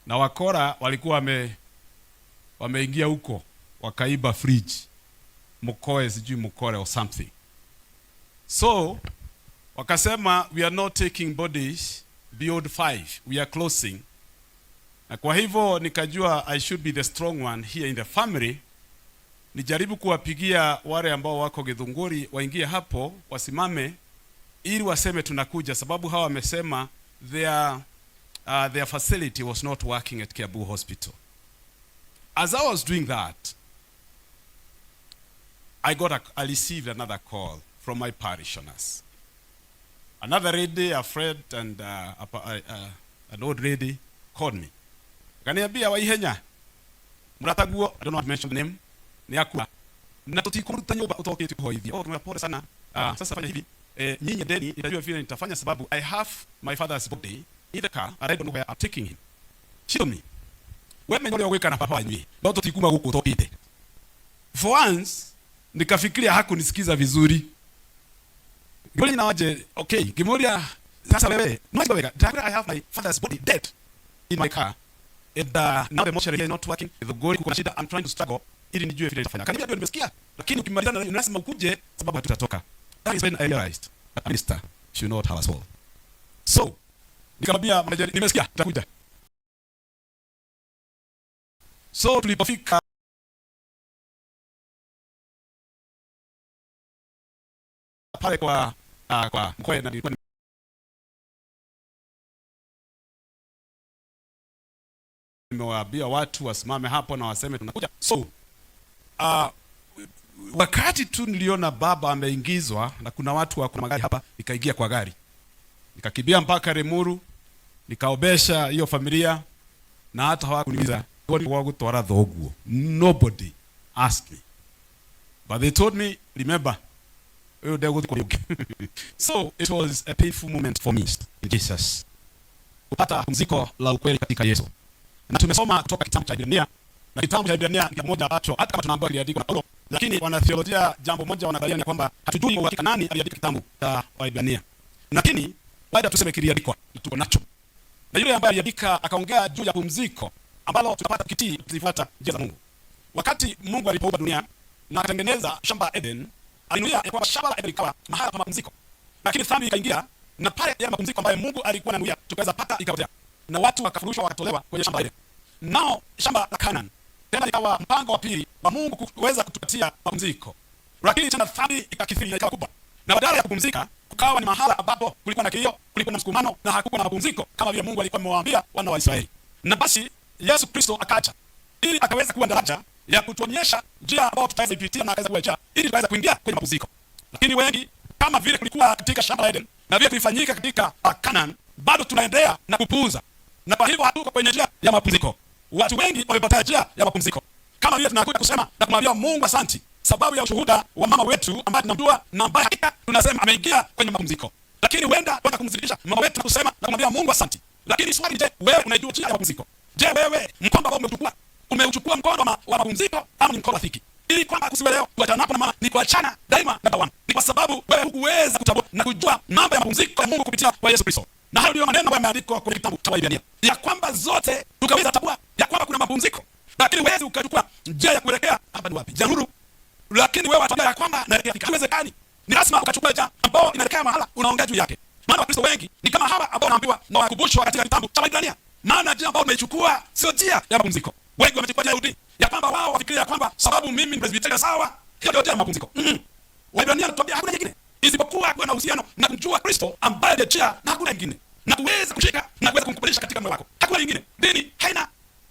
na wakora walikuwa wameingia huko wakaiba fridge, mkoe sijui mkore or something. So wakasema we are not taking bodies beyond 5, we are closing. Na kwa hivyo nikajua I should be the strong one here in the family, nijaribu kuwapigia wale ambao wako Githunguri waingie hapo wasimame ili waseme tunakuja, sababu hawa wamesema their facility was not working at Kiambu Hospital. As I was doing that, I received another call from my parishioners. Another lady, a friend, and an old lady called me. Kaniambia, Waihenya, mrataguo, I don't know how to mention the name, ni akua. Na tutikuruta nyoba utoketi kuhoithi. Tumepole sana. Sasa fanya hivi. Nyinyi deni itajua vile nitafanya, sababu I have my father's birthday in the car and I don't know where I'm taking him. She told me, wewe mwenye unaweka na papa wanyi, ndio tutikuma huko utokete. For once, nikafikiria hakunisikiza vizuri. Goli na waje, okay, Kimuria, sasa wewe, I have my father's body dead in my car. And now the mortuary is not working. The goli kuna shida, I'm trying to struggle ili nijue vile nitafanya. Kaniambia ndio nimesikia, lakini ukimalizana unasema ukuje sababu hatutatoka. That is when I realized that minister should not have us all. So, nikamwambia manager, nimesikia, tutakuja. So tulipofika pale kwa mkoa na nilikuwa nimewaambia watu wasimame hapo na waseme tunakuja. So wakati tu niliona baba ameingizwa na kuna watu wa magari hapa, nikaingia kwa gari, nikakimbia mpaka Remuru, nikaobesha hiyo familia, na hata hawakuniuliza kwa kutwara thoguo. Nobody asked me, but they told me, remember, so it was a painful moment for me in Jesus, kupata pumziko la ukweli katika Yesu. Na tumesoma kutoka kitabu cha Ibrania, na kitabu cha Ibrania ni moja ambacho hata kama tunaambiwa kiliandikwa na Paulo, lakini wana theolojia jambo moja wanadhania kwamba hatujui kwa hakika nani aliandika kitabu cha Ibrania. Lakini baada tuseme kiliandikwa, tuko nacho. Na yule ambaye aliandika akaongea juu ya pumziko ambalo tunapata kitii tukifuata njia za Mungu. Wakati Mungu alipoumba dunia na akatengeneza shamba Eden, alinuia ya kwamba shamba la Eden ikawa mahali pa mapumziko. Lakini dhambi ikaingia, na pale ya mapumziko ambayo Mungu alikuwa ananuia tukaweza pata ikapotea. Na watu wakafurushwa wakatolewa kwenye shamba Eden. Nao shamba la Canaan tena ikawa mpango wa pili wa Mungu kuweza kutupatia mapumziko. Lakini tena dhambi ikakithiri, ikawa kubwa. Na badala ya kupumzika kukawa ni mahala ambapo kulikuwa na kilio, kulikuwa na msukumano, na hakukuwa na mapumziko kama vile Mungu alikuwa amewaambia wana wa Israeli. Na basi Yesu Kristo akaja ili akaweza kuwa daraja ya kutuonyesha njia ambayo tutaweza kupitia na akaweza kuacha ili tuweze kuingia kwenye mapumziko. Lakini wengi kama vile kulikuwa katika shamba la Eden na vile kulifanyika katika Canaan, bado tunaendelea na kupuuza. Na kwa hivyo hatuko kwenye njia ya mapumziko. Watu wengi wamepotea njia ya mapumziko. Kama vile tunakuja kusema na kumwambia Mungu asante sababu ya ushuhuda wa mama wetu ambaye tunamjua na ambaye hakika tunasema ameingia kwenye mapumziko. Lakini huenda tunataka kumzidisha mama wetu na kusema na kumwambia Mungu asante. Lakini swali, je, wewe unajua njia ya mapumziko? Je, wewe mkondo ambao umeuchukua mkondo wa mapumziko ama ni mkondo wa dhiki? Ili kwamba kusiwe leo tuachanapo na mama ni kuachana daima na dawana. Ni kwa sababu wewe hukuweza kutambua na kujua mambo ya mapumziko ya Mungu kupitia kwa Yesu Kristo. Na hayo ndio maneno ambayo yameandikwa kwenye kitabu cha Ibrania, ya kwamba zote tukaweza tabua ya kwamba kuna mapumziko, lakini wewe ukachukua njia ya kuelekea hapa ni wapi? Jehuru. Lakini wewe watabia ya kwamba na haiwezekani. Ni lazima ukachukua njia ambayo inaelekea mahala unaongea juu yake. Maana Wakristo wengi ni kama hawa ambao wanaambiwa na wakumbushwa katika kitabu cha Ibrania. Maana njia ambayo umeichukua sio njia ya mapumziko. Wengi wamechukua njia ya udini, ya kwamba wao wafikiria kwamba sababu mimi ni Presbyterian sawa, hiyo ndio njia ya mapumziko. Waebrania wanatuambia hakuna nyingine isipokuwa kuwa na uhusiano na kumjua Kristo ambaye ndiye njia na hakuna nyingine. Na kuweza kushika na kuweza kumkubalisha katika moyo wako. Hakuna nyingine. Dini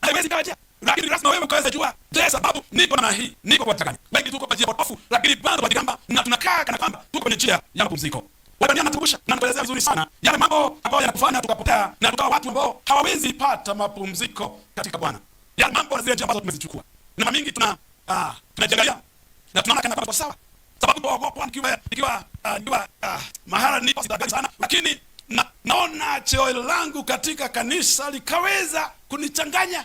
haiwezi kawa njia. Lakini lazima wewe ukaweza jua, je, sababu niko na hii, niko kwa takani. Wengi tuko kwa njia potofu, lakini bado tunajigamba na tunakaa kana kwamba tuko kwenye njia ya mapumziko. Waebrania wanatukumbusha na kuelezea vizuri sana yale mambo ambayo yanakufanya tukapotea na tukawa watu ambao hawawezi pata mapumziko katika Bwana. Yale mambo na zile njia ambazo tumezichukua. Na mara mingi tunajiangalia na tunaona kana kwamba sawa. Sababu kwa ikiwa mahala nipo sitagani sana, lakini naona cheo langu katika kanisa likaweza kunichanganya.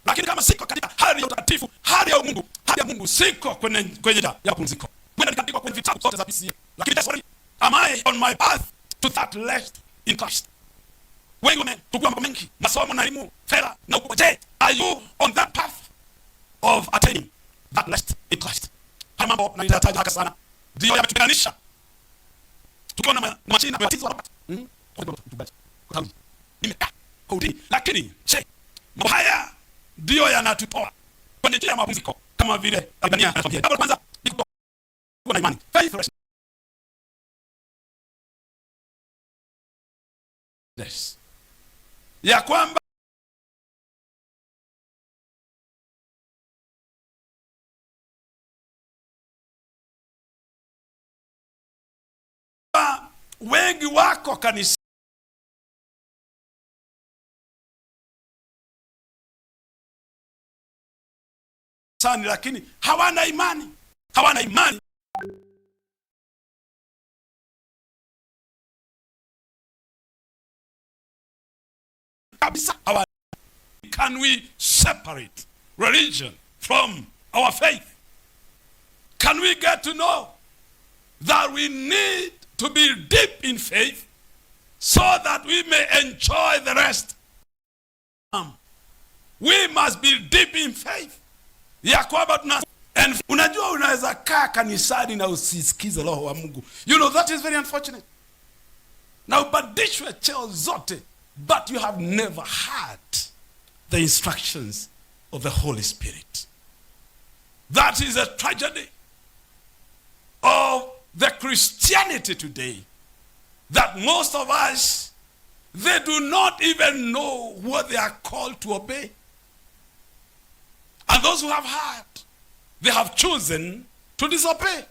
Lakini kama siko katika hali ya utakatifu, hali ya Mungu, siko kwenye njia ya mapumziko. Kwenda nikaandikwa kwenye vitabu zote za PCA. Lakini sorry, am I on my path to that rest in Christ? Wengi wametukua mambo mengi, masomo na elimu, fedha na ukubwa. Je, are you on that path of attaining that rest in Christ? Haya mambo na nitataja haraka sana, ndio yametuganisha tukiwa na machina na tatizo hapa. Lakini je, mambo haya ndio yanatutoa kwenye njia ya mapumziko kama vile Dania anatuambia. Jambo la kwanza ni kuwa na imani, faith rest. Yes. Ya kwamba wengi wako kanisani lakini hawana imani kabisa. Can we separate religion from our faith? Can we get to know that we need to be deep in faith so that we may enjoy the rest? We must be deep in faith. Ya kwamba unajua unaweza kaa kanisani na usisikize roho wa Mungu. You know that is very unfortunate. Na ubadilishwe cheo zote, but you have never had the instructions of the Holy Spirit. That is a tragedy of the Christianity today, that most of us, they do not even know what they are called to obey. And those who have heard, they have chosen to disobey.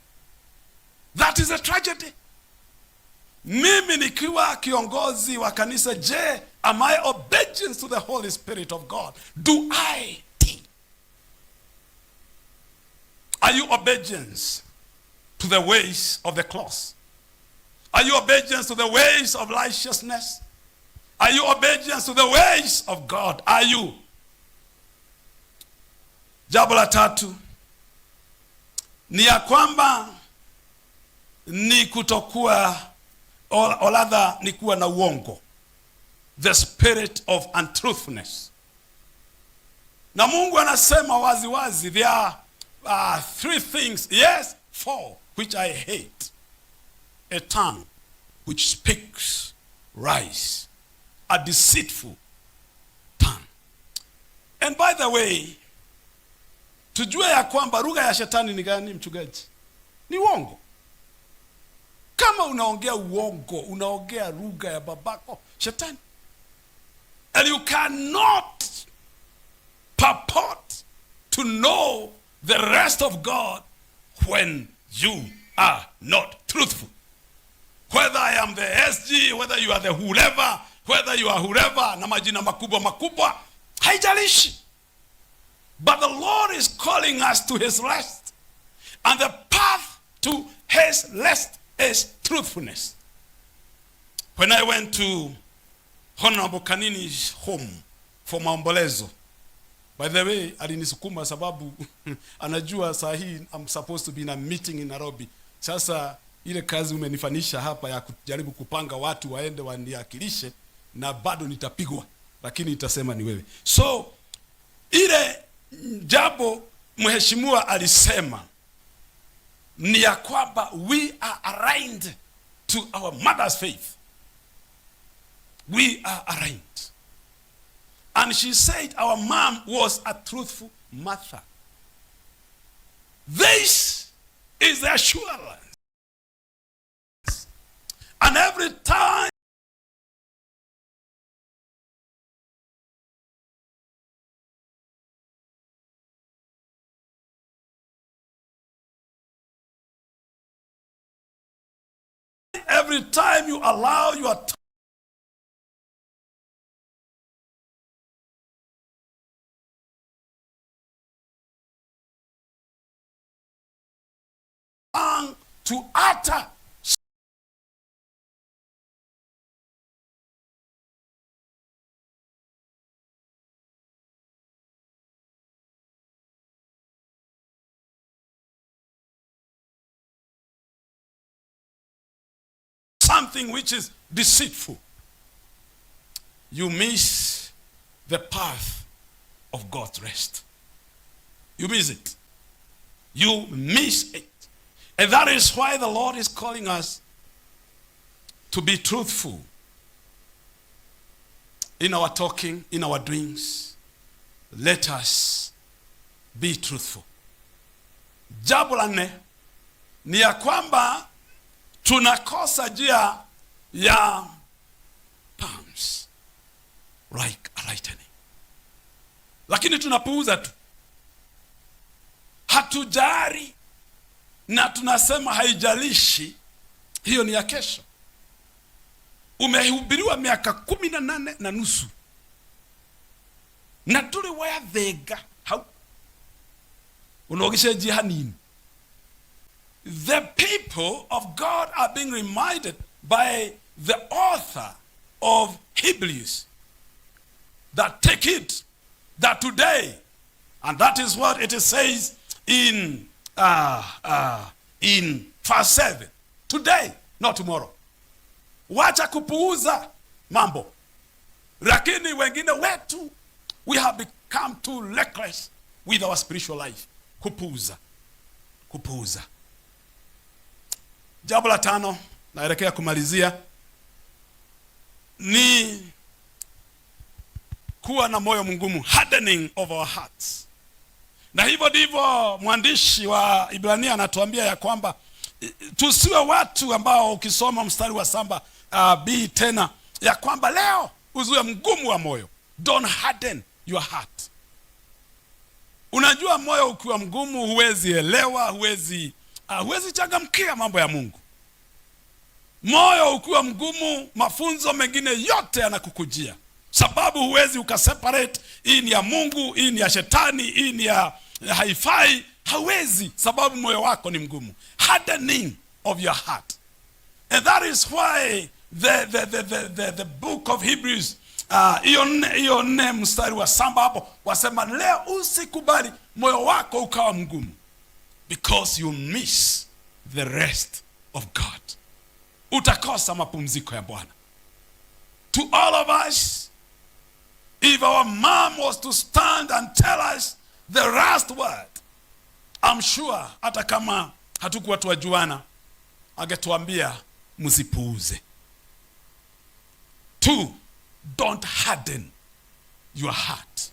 That is a tragedy. Mimi nikiwa kiongozi wa kanisa, je, am I obedient to the Holy Spirit of God? Do I? Are you obedient to the ways of the cross? Are you obedient to the ways of righteousness? Are you obedient to the ways of God? Are you? Jambo la tatu ni ya kwamba ni kutokuwa, or rather ni kuwa na uongo, the spirit of untruthfulness. Na Mungu anasema wazi wazi, there are three things, yes, four, which I hate: a tongue which speaks lies, a deceitful tongue. And by the way, tujue ya kwamba lugha ya shetani ni gani, mchungaji? Ni uongo. Kama unaongea uongo, unaongea lugha ya babako shetani. And you cannot purport to know the rest of God when you are not truthful. Whether I am the SG, whether you are the whoever, whether you are whoever, na majina makubwa makubwa, haijalishi. But the Lord is calling us to his rest. And the path to his rest is truthfulness. When I went to Honorable Kanini's home for maombolezo, by the way, alinisukuma sababu anajua saa hii I'm supposed to be in a meeting in Nairobi. Sasa ile kazi umenifanisha hapa ya kujaribu kupanga watu waende waniakilishe, na bado nitapigwa, lakini nitasema ni wewe. So ile jambo mheshimiwa alisema ni ya kwamba we are aligned to our mother's faith. We are aligned. And she said our mom was a truthful mother. This is the assurance. And every time you allow your tongue to utter something which is deceitful, you miss the path of God's rest. You miss it. You miss it. And that is why the Lord is calling us to be truthful in our talking, in our doings. Let us be truthful. Jambo la nne ni ya kwamba tunakosa njia ya palms like a lightning, lakini tunapuuza tu, hatujari na tunasema haijalishi, hiyo ni ya kesho. Umehubiriwa miaka 18 na nusu na tuli waya thega hau unogishe jihanini. The people of God are being reminded by the author of Hebrews that take it, that today, and that is what it says in verse 7, today, not tomorrow. Wacha kupuuza mambo. Lakini wengine wetu, we have become too reckless with our spiritual life. Kupuuza. Jambo la 5, naelekea kumalizia, ni kuwa na moyo mgumu, hardening of our hearts. Na hivyo ndivyo mwandishi wa Ibrania anatuambia ya kwamba tusiwe watu ambao ukisoma mstari wa 7b tena ya kwamba leo uziwe mgumu wa moyo. Don't harden your heart. Unajua moyo ukiwa mgumu huwezi elewa, huwezi changamkia mambo ya Mungu. Moyo ukiwa mgumu, mafunzo mengine yote yanakukujia, sababu huwezi ukaseparate hii ni ya Mungu, hii ni ya shetani, hii ni ya haifai. Hawezi, sababu moyo wako ni mgumu. Hardening of your heart. And that is why the book of Hebrews, hiyo 4 mstari wa 7 hapo wasema leo usikubali moyo wako ukawa mgumu, because you miss the rest of God. Utakosa mapumziko ya Bwana. To all of us, if our mom was to stand and tell us the last word, I'm sure hata kama hatukuwa tuwajuana, angetuambia msipuuze. 2, don't harden your heart.